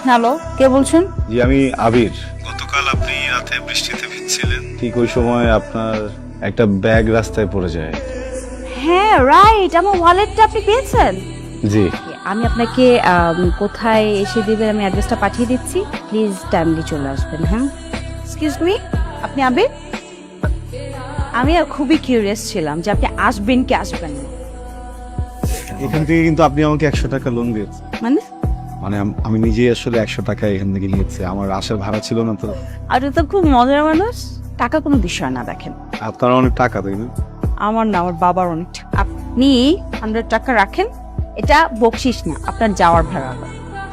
Hello, কে বলছেন? জি আমি আবির। গতকাল আপনি রাতে বৃষ্টিতে ভিজছিলেন, ঠিক ওই সময় আপনার একটা ব্যাগ রাস্তায় পড়ে যায়। হ্যাঁ রাইট, আমার ওয়ালেটটা আপনি পেয়েছেন? জি আমি আপনাকে কোথায় এসে দিবেন আমি অ্যাড্রেসটা পাঠিয়ে দিচ্ছি, প্লিজ টাইমলি চলে আসবেন। হ্যাঁ, এক্সকিউজ মি, আপনি আবির? আমি খুবই কিউরিয়াস ছিলাম যে আপনি আসবেন কি আসবেন না। এখান থেকে কিন্তু আপনি আমাকে 100 টাকা লোন দিয়েছেন। মানে মানে আমি নিজেই আসলে 100 টাকা এখান থেকে নিয়েছি, আমার আসার ভাড়া ছিল না তো। আপনি তো খুব মজার মানুষ। টাকা কোনো বিষয় না, দেখেন আপনার অনেক টাকা তাই না? আমার না, আমার বাবার অনেক টাকা। আপনি 100 টাকা রাখেন, এটা বকশিস না, আপনার যাওয়ার ভাড়া।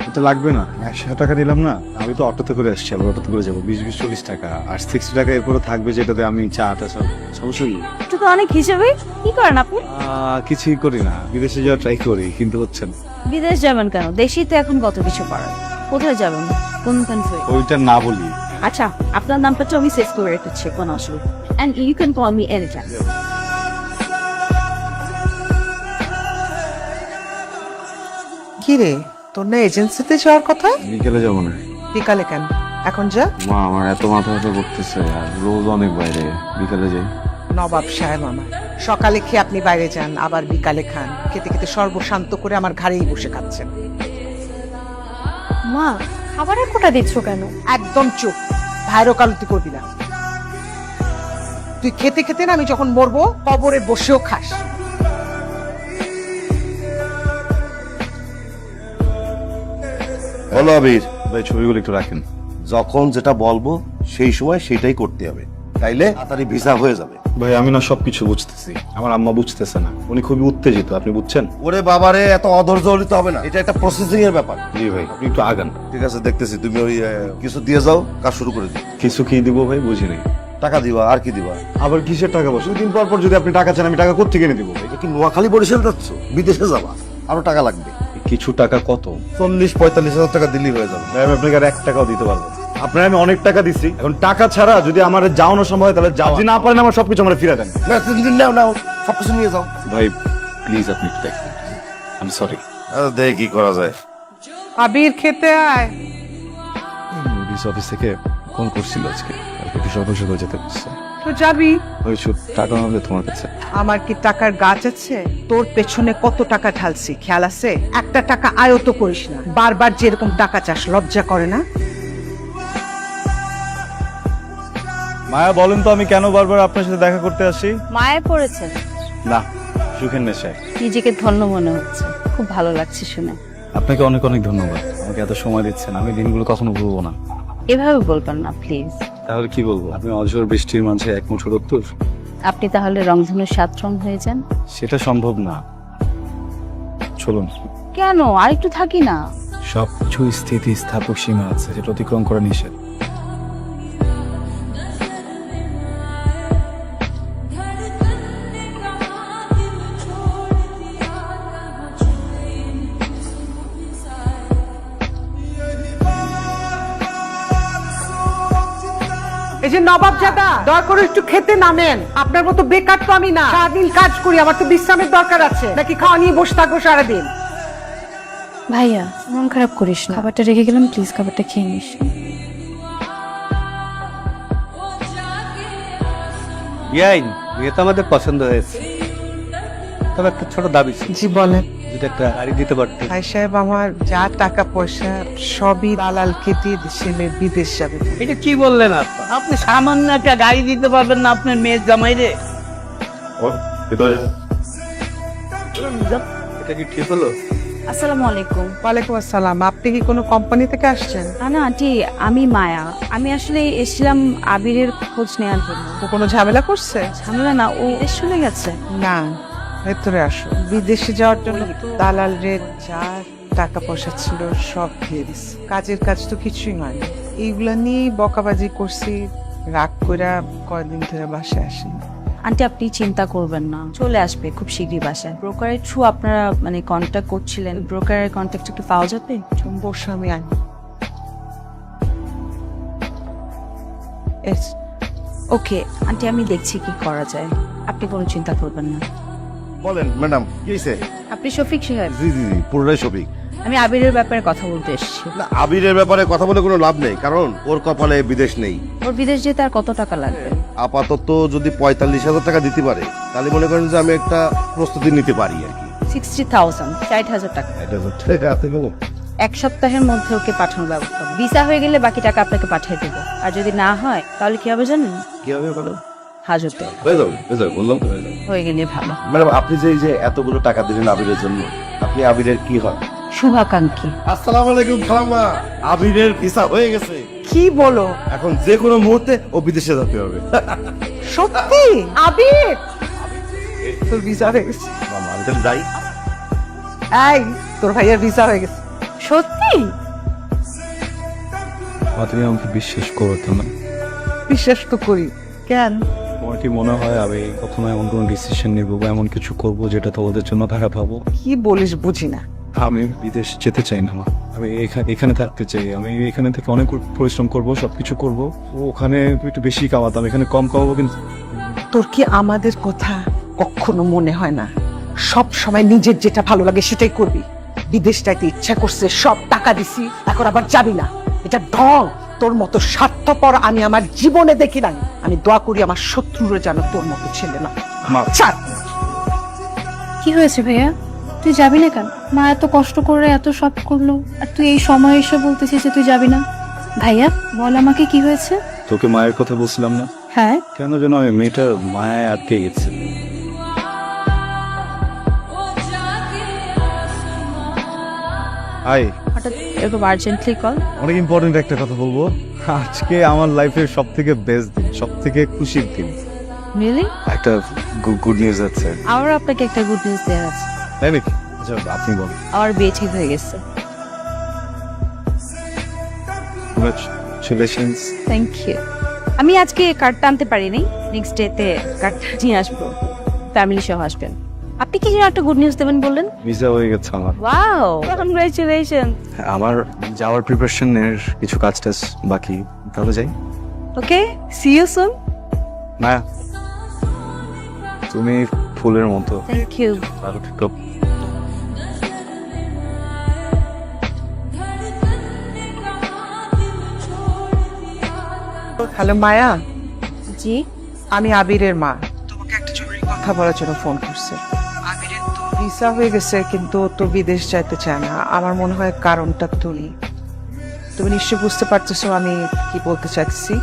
এটা লাগবে না, 100 টাকা দিলাম না। আমি তো অটোতে করে আসছি, আবার অটোতে করে যাবো 20-40 টাকা, আর 60 টাকা এরপরে থাকবে যেটাতে আমি চাটা সব সমস্যা কি? এটা তো অনেক হিসেবে। কি করেন আপনি? কিছুই করি না, বিদেশে যাওয়ার ট্রাই করি কিন্তু হচ্ছে না। বিদেশ যাবেন কেন? দেশেই তো এখন কত কিছু করার। কোথায় যাবেন? কোন কান্ট্রি? ওইটা না বলি। আচ্ছা, আপনার নামটা তো আমি সেভ করে রেখেছি, কোনো অসুবিধা। And you can call me any time. কি রে, তোর না এজেন্সিতে যাওয়ার কথা? বিকেলে যাবো না। বিকালে কেন? এখন যা। মা আমার এত মাথা ব্যথা করতেছে, আর রোজ অনেক বাইরে, বিকালে যাই। নবাব সাহেব আমার সকালে খেয়ে আপনি বাইরে যান, আবার বিকালে খান। খেতে খেতে সর্বশান্ত করে আমার ঘাড়েই বসে খাচ্ছেন। মা, খাবারের কোটা দিচ্ছ কেন? একদম চুপ, ভাইরো কালতি করবি না। তুই খেতে খেতে না আমি যখন মরবো কবরে বসেও খাস। বলো আবির, ভাই ছবিগুলো একটু রাখেন। যখন যেটা বলবো সেই সময় সেটাই করতে হবে, তাইলে তাড়াতাড়ি ভিসা হয়ে যাবে। ভাই আমি না সবকিছু বুঝতেছি, আমার আম্মা বুঝতেছে না, উনি খুবই উত্তেজিত, আপনি বুঝছেন? ওরে বাবারে, এত অধৈর্য হলে তো হবে না, এটা একটা প্রসেসিং এর ব্যাপার। জি ভাই, আপনি একটু আগান। ঠিক আছে, দেখতেছি। তুমি ওই কিছু দিয়ে যাও, কাজ শুরু করে দিও। কিছু কি দিব ভাই, বুঝি নাই। টাকা দিবা, আর কি দিবা? আবার কিসের টাকা? বসে দিন পর পর যদি আপনি টাকা চান, আমি টাকা কোত্থেকে এনে দিব ভাই? এটা কি নোয়াখালী বরিশাল যাচ্ছ? বিদেশে যাবা, আরো টাকা লাগবে। কিছু টাকা কত? 40-45 হাজার টাকা দিল্লি হয়ে যাবে। ভাই আমি আপনাকে আর 1 টাকাও দিতে পারবো না। আপনার আমি অনেক টাকা দিচ্ছি, এখন টাকা ছাড়া যদি আমার যাওয়ানো সম্ভব হয় তাহলে যাও, যদি না পারেন আমার সবকিছু আমার ফিরে দেন। না, তুমি নাও নাও, সবকিছু নিয়ে যাও। ভাই প্লিজ আপনি একটু দেখবেন, আই এম সরি। দেখি কি করা যায়। আবির খেতে আয়। ডিস অফিস থেকে ফোন করছিল আজকে, কালকে একটু সকাল সকাল যেতে বলছে। তো যাবি। ওই শুধু টাকা না হলে তোমার কাছে। আমার কি টাকার গাছ আছে? তোর পেছনে কত টাকা ঢালছি খেয়াল আছে? একটা টাকা আয়ত করিস না, বারবার যেরকম টাকা চাস, লজ্জা করে না? মায়া বলেন তো আমি কেন বারবার আপনার সাথে দেখা করতে আসি? মায়ে পড়েছেন? না, সুখের নেশায়। নিজেকে ধন্য মনে হচ্ছে, খুব ভালো লাগছে শুনে। আপনাকে অনেক অনেক ধন্যবাদ, আমাকে এত সময় দিচ্ছেন, আমি দিনগুলো কখনো ভুলবো না। এভাবে বলবেন না প্লিজ। তাহলে কি বলবো? আপনি অঝোর বৃষ্টির মাঝে এক মুঠো রক্তর। আপনি তাহলে রংধনুর 7 রং হয়ে যান। সেটা সম্ভব না। চলুন। কেন, আর একটু থাকি না? সবকিছু স্থিতি স্থাপক সীমা আছে, যেটা অতিক্রম করা নিষেধ। এই যে নবাব জাদা, দয়া করে একটু খেতে নামেন। আপনার মতো বেকার তো আমি না, সারাদিন কাজ করি, আমার তো বিশ্রামের দরকার আছে। নাকি খাওয়া নিয়ে বসে থাকবো সারাদিন? ভাইয়া, মন খারাপ করিস না, খাবারটা রেখে গেলাম, প্লিজ খাবারটা খেয়ে নিস। ইয়াইন, বিয়ে তো আমাদের পছন্দ হয়েছে, তবে একটা ছোট দাবি ছিল। জি বলেন। যদি একটা গাড়ি দিতে পারতে। ভাই সাহেব, আমার যা টাকা পয়সা সবই দালালকে দিয়ে ছেলে বিদেশ যাবে। এটা কি বললেন আপনি? আপনি সামান্য একটা গাড়ি দিতে পারবেন না আপনার মেয়ের জামাই রে? এটা কি ঠিক হলো? আসসালামু আলাইকুম। ওয়ালাইকুম আসসালাম। আপনি কি কোনো কোম্পানি থেকে আসছেন? না না আন্টি, আমি মায়া। আমি আসলে এসেছিলাম আবিরের খোঁজ নেওয়ার জন্য। ও কোনো ঝামেলা করছে? ঝামেলা না, ও দেশ চলে গেছে। না, ভেতরে আসো। বিদেশে যাওয়ার জন্য দালাল রে যা টাকা পয়সা ছিল সব দিয়ে দিস। কাজের কাজ তো কিছুই নয়। এইগুলা নিয়ে বকাবাজি করছি, রাগ কইরা কয়দিন ধরে বাসায় আসেনি। আন্টি আপনি চিন্তা করবেন না, চলে আসবে খুব শীঘ্রই বাসায়। ব্রোকারের থ্রু আপনারা মানে কন্ট্যাক্ট করছিলেন, ব্রোকারের কন্ট্যাক্ট একটু পাওয়া যাবে? বসে আমি আনি। ওকে আন্টি, আমি দেখছি কি করা যায়, আপনি কোনো চিন্তা করবেন না। বলেন ম্যাডাম, কি হয়েছে? আপনি শফিক সাহেব? জি জি জি, পুরোটাই সফিক। আমি আবিরের ব্যাপারে কথা বলতে এসেছি। না, আবিরের ব্যাপারে কথা বলে কোনো লাভ নেই, কারণ ওর কপালে বিদেশ নেই। ওর বিদেশ যেতে আর কত টাকা লাগবে? আপাতত যদি 45,000 টাকা দিতে পারে, তাহলে মনে করেন যে আমি একটা প্রস্তুতি নিতে পারি আর কি। 60,000, 60,000 টাকা। এটা তো ঠিক আছে গেল। এক সপ্তাহের মধ্যে ওকে পাঠানোর ব্যবস্থা হবে। ভিসা হয়ে গেলে বাকি টাকা আপনাকে পাঠিয়ে দেবো। আর যদি না হয় তাহলে কি হবে জানেন? কি হবে বলো? হাজতে হয়ে যাবে, বললাম তো হয়ে যাবে। হয়ে গেলে ভালো। ম্যাডাম, আপনি যে এই যে এতগুলো টাকা দিলেন আবিরের জন্য, আপনি আবিরের কি হয়? শুভাকাঙ্ক্ষী। আসসালামু আলাইকুম খালাম্মা। আবিরের ভিসা হয়ে গেছে, কি বলো? এখন যে কোনো মুহূর্তে ও বিদেশে যেতে হবে। সত্যি? আবির তোর ভিসা হয়ে গেছে? মামা, আমি তাহলে যাই। এই তোর ভাইয়ের ভিসা হয়ে গেছে। সত্যি? তুমি আমাকে বিশ্বাস করতো না? বিশ্বাস তো করি। কেন? তোমার কি মনে হয় আমি কখনো এমন কোনো ডিসিশন নিব বা এমন কিছু করব যেটা তোমাদের জন্য খারাপ হবো? কি বলিস বুঝি না। আমি বিদেশ যেতে চাই না মা। আমি এখানে থাকতে চাই। আমি এখানে থেকে অনেক পরিশ্রম করব, সবকিছু করব। ওখানে একটু বেশি কামাতাম, এখানে কম কামাবো। কিন্তু তোর কি আমাদের কথা কখনো মনে হয় না? সব সময় নিজের যেটা ভালো লাগে সেটাই করবি। বিদেশ যাইতে ইচ্ছা করছে, সব টাকা দিছি, এখন আবার যাবি না। এটা ঢং। তোর মতো স্বার্থপর আমি আমার জীবনে দেখি নাই। আমি দোয়া করি আমার শত্রুরা যেন তোর মতো ছেলে না। মা, ছাড়। কি হয়েছে ভাইয়া? তুই যাবি না কেন? মা এত কষ্ট করে এত সব করলো, আর তুই এই সময় এসে বলতেছিস যে তুই যাবি না। ভাইয়া বল আমাকে কি হয়েছে? তোকে মায়ের কথা বলছিলাম না? হ্যাঁ, কেন যেন আমি মেয়েটার মায়ায় আটকে গেছে। হাই, হঠাৎ এরকম আর্জেন্টলি কল? অনেক ইম্পর্টেন্ট একটা কথা বলবো। আজকে আমার লাইফের সব থেকে বেস্ট দিন, সব থেকে খুশির দিন। রিয়েলি? একটা গুড নিউজ আছে। আমারও আপনাকে একটা গুড নিউজ দেওয়ার আছে। তাই নাকি? আচ্ছা, আপনি বলুন। আমার বিয়ে ঠিক হয়ে গেছে। কংগ্রাচুলেশনস। Thank you. আমি আজকে কার্ডটা আনতে পারিনি, নেক্সট ডেতে কার্ডটা নিয়ে আসবো। ফ্যামিলি সহ আসবেন। আপনি কি যেন একটা গুড নিউজ দেবেন বললেন? ভিসা হয়ে গেছে আমার। Wow, congratulation. আমার যাওয়ার প্রিপারেশনের কিছু কাজ টাজ বাকি, তাহলে যাই। Okay, see you soon. না, তুমি ফুলের মতো। Thank you. ভালো থেকো। হ্যালো মায়া, জি? আমি আবিরের মা। তোমাকে একটা জরুরি কথা বলার জন্য ফোন করছে। আবিরের তো ভিসা হয়ে গেছে, কিন্তু ও তো বিদেশ যাইতে চায় না। আমার মনে হয় কারণটা তুমি নিশ্চয় বুঝতে পারতেছো আমি কি বলতে চাইছি।